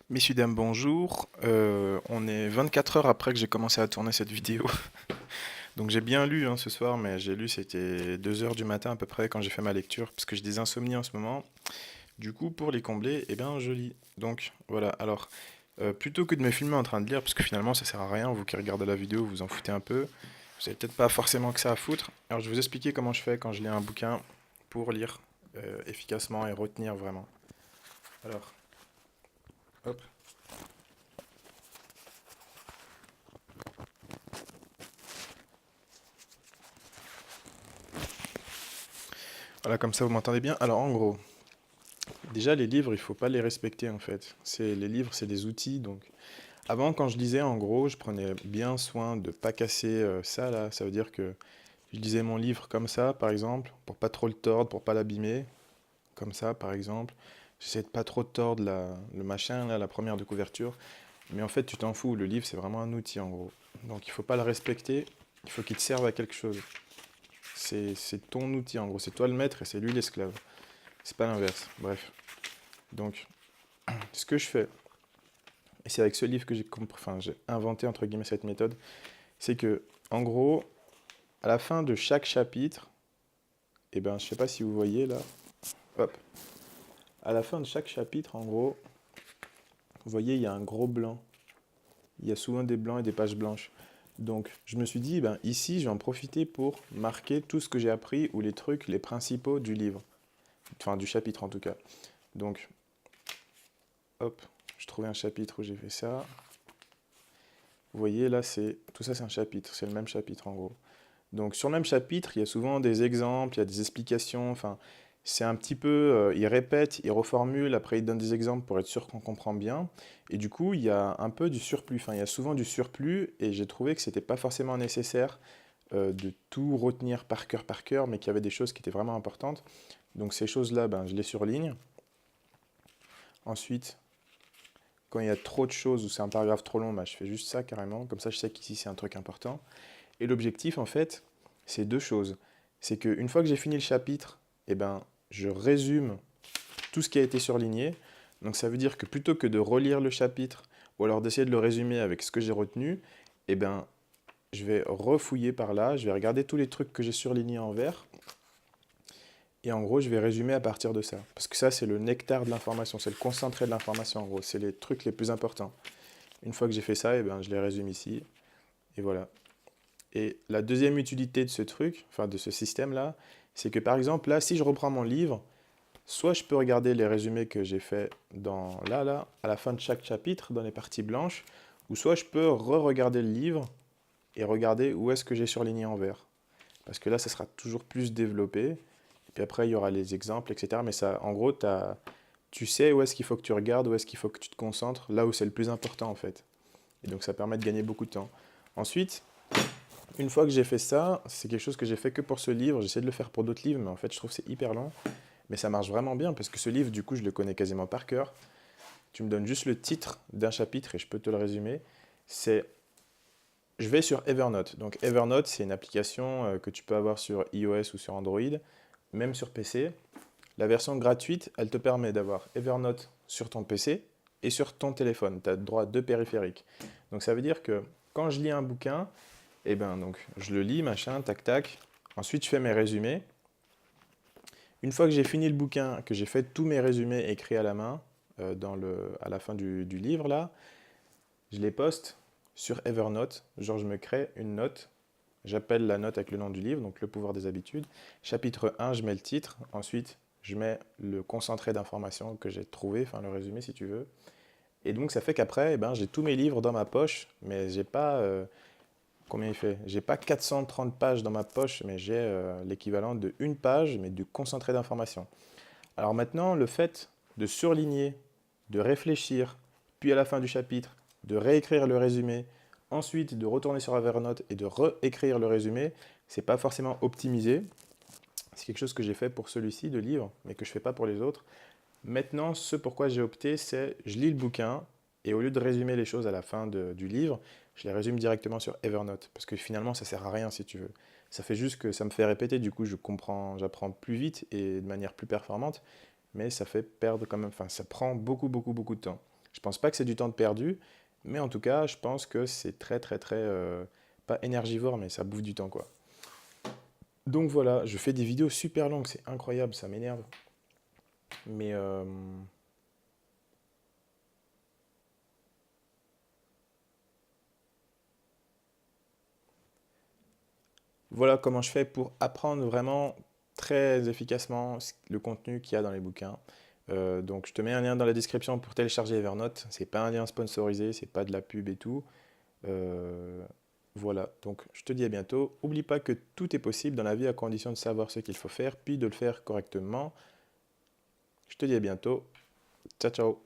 Messieurs, dames, bonjour. On est 24 heures après que j'ai commencé à tourner cette vidéo. Donc j'ai bien lu ce soir, mais j'ai lu, c'était 2 heures du matin à peu près quand j'ai fait ma lecture, parce que j'ai des insomnies en ce moment. Du coup, pour les combler, eh bien, je lis. Donc voilà, alors, plutôt que de me filmer en train de lire, parce que finalement ça sert à rien, vous qui regardez la vidéo, vous en foutez un peu. Vous avez peut-être pas forcément que ça à foutre. Alors je vais vous expliquer comment je fais quand je lis un bouquin pour lire efficacement et retenir vraiment. Alors, hop. Voilà, comme ça vous m'entendez bien. Alors en gros, déjà, les livres, il faut pas les respecter en fait. Les livres, c'est des outils. Donc, avant, quand je lisais, en gros, je prenais bien soin de pas casser ça là. Ça veut dire que je lisais mon livre comme ça, par exemple, pour pas trop le tordre, pour pas l'abîmer, comme ça, par exemple. J'essayais de pas trop tordre le machin là, la première de couverture. Mais en fait, tu t'en fous. Le livre, c'est vraiment un outil en gros. Donc, il faut pas le respecter. Il faut qu'il te serve à quelque chose. C'est ton outil en gros. C'est toi le maître et c'est lui l'esclave. C'est pas l'inverse. Bref. Donc, ce que je fais, et c'est avec ce livre que j'ai inventé entre guillemets cette méthode, c'est que, en gros, à la fin de chaque chapitre, et ben, je sais pas si vous voyez là, hop, à la fin de chaque chapitre, en gros, vous voyez, il y a un gros blanc. Il y a souvent des blancs et des pages blanches. Donc, je me suis dit, ben, ici, je vais en profiter pour marquer tout ce que j'ai appris ou les trucs, les principaux du livre. Enfin, du chapitre en tout cas. Donc, hop, je trouvais un chapitre où j'ai fait ça. Vous voyez, là, tout ça, c'est un chapitre. C'est le même chapitre en gros. Donc sur le même chapitre, il y a souvent des exemples, il y a des explications, enfin, c'est un petit peu, il répète, il reformule, après il donne des exemples pour être sûr qu'on comprend bien. Et du coup, il y a un peu du surplus, enfin, il y a souvent du surplus, et j'ai trouvé que c'était pas forcément nécessaire de tout retenir par cœur, mais qu'il y avait des choses qui étaient vraiment importantes. Donc ces choses-là, ben, je les surligne. Ensuite, quand il y a trop de choses ou c'est un paragraphe trop long, ben, je fais juste ça carrément, comme ça je sais qu'ici c'est un truc important. Et l'objectif, en fait, c'est deux choses. C'est qu'une fois que j'ai fini le chapitre, eh ben, je résume tout ce qui a été surligné. Donc ça veut dire que plutôt que de relire le chapitre ou alors d'essayer de le résumer avec ce que j'ai retenu, eh ben, je vais refouiller par là, je vais regarder tous les trucs que j'ai surlignés en vert et en gros, je vais résumer à partir de ça. Parce que ça, c'est le nectar de l'information, c'est le concentré de l'information en gros, c'est les trucs les plus importants. Une fois que j'ai fait ça, eh ben, je les résume ici et voilà. Et la deuxième utilité de ce truc, enfin de ce système-là, c'est que par exemple, là, si je reprends mon livre, soit je peux regarder les résumés que j'ai faits à la fin de chaque chapitre, dans les parties blanches, ou soit je peux re-regarder le livre et regarder où est-ce que j'ai surligné en vert. Parce que là, ça sera toujours plus développé. Et puis après, il y aura les exemples, etc. Mais ça, en gros, tu sais où est-ce qu'il faut que tu regardes, où est-ce qu'il faut que tu te concentres, là où c'est le plus important en fait. Et donc ça permet de gagner beaucoup de temps. Ensuite, une fois que j'ai fait ça, c'est quelque chose que j'ai fait que pour ce livre. J'essaie de le faire pour d'autres livres, mais en fait, je trouve que c'est hyper long. Mais ça marche vraiment bien parce que ce livre, du coup, je le connais quasiment par cœur. Tu me donnes juste le titre d'un chapitre et je peux te le résumer. C'est, je vais sur Evernote. Donc Evernote, c'est une application que tu peux avoir sur iOS ou sur Android, même sur PC. La version gratuite, elle te permet d'avoir Evernote sur ton PC et sur ton téléphone. Tu as droit à deux périphériques. Donc ça veut dire que quand je lis un bouquin, et ben donc je le lis, machin, tac tac. Ensuite, je fais mes résumés. Une fois que j'ai fini le bouquin, que j'ai fait tous mes résumés écrits à la main à la fin du livre là, je les poste sur Evernote. Genre, je me crée une note. J'appelle la note avec le nom du livre, donc le pouvoir des habitudes. Chapitre 1, je mets le titre. Ensuite, je mets le concentré d'informations que j'ai trouvé, enfin le résumé si tu veux. Et donc, ça fait qu'après, eh ben, j'ai tous mes livres dans ma poche, mais j'ai pas combien il fait? J'ai pas 430 pages dans ma poche, mais j'ai l'équivalent de une page, mais du concentré d'informations. Alors maintenant, le fait de surligner, de réfléchir, puis à la fin du chapitre, de réécrire le résumé, ensuite de retourner sur Evernote et de réécrire le résumé, c'est pas forcément optimisé. C'est quelque chose que j'ai fait pour celui-ci de livre, mais que je fais pas pour les autres. Maintenant, ce pourquoi j'ai opté, c'est je lis le bouquin et au lieu de résumer les choses à la fin du livre, je les résume directement sur Evernote parce que finalement ça sert à rien si tu veux. Ça fait juste que ça me fait répéter, du coup je comprends, j'apprends plus vite et de manière plus performante, mais ça fait perdre quand même, enfin ça prend beaucoup de temps. Je pense pas que c'est du temps de perdu, mais en tout cas, je pense que c'est très très très pas énergivore, mais ça bouffe du temps quoi. Donc voilà, je fais des vidéos super longues, c'est incroyable, ça m'énerve. Mais voilà comment je fais pour apprendre vraiment très efficacement le contenu qu'il y a dans les bouquins. Donc je te mets un lien dans la description pour télécharger Evernote. C'est pas un lien sponsorisé, c'est pas de la pub et tout. Euh, voilà, donc je te dis à bientôt. Oublie pas que tout est possible dans la vie à condition de savoir ce qu'il faut faire, puis de le faire correctement. Je te dis à bientôt. Ciao ciao.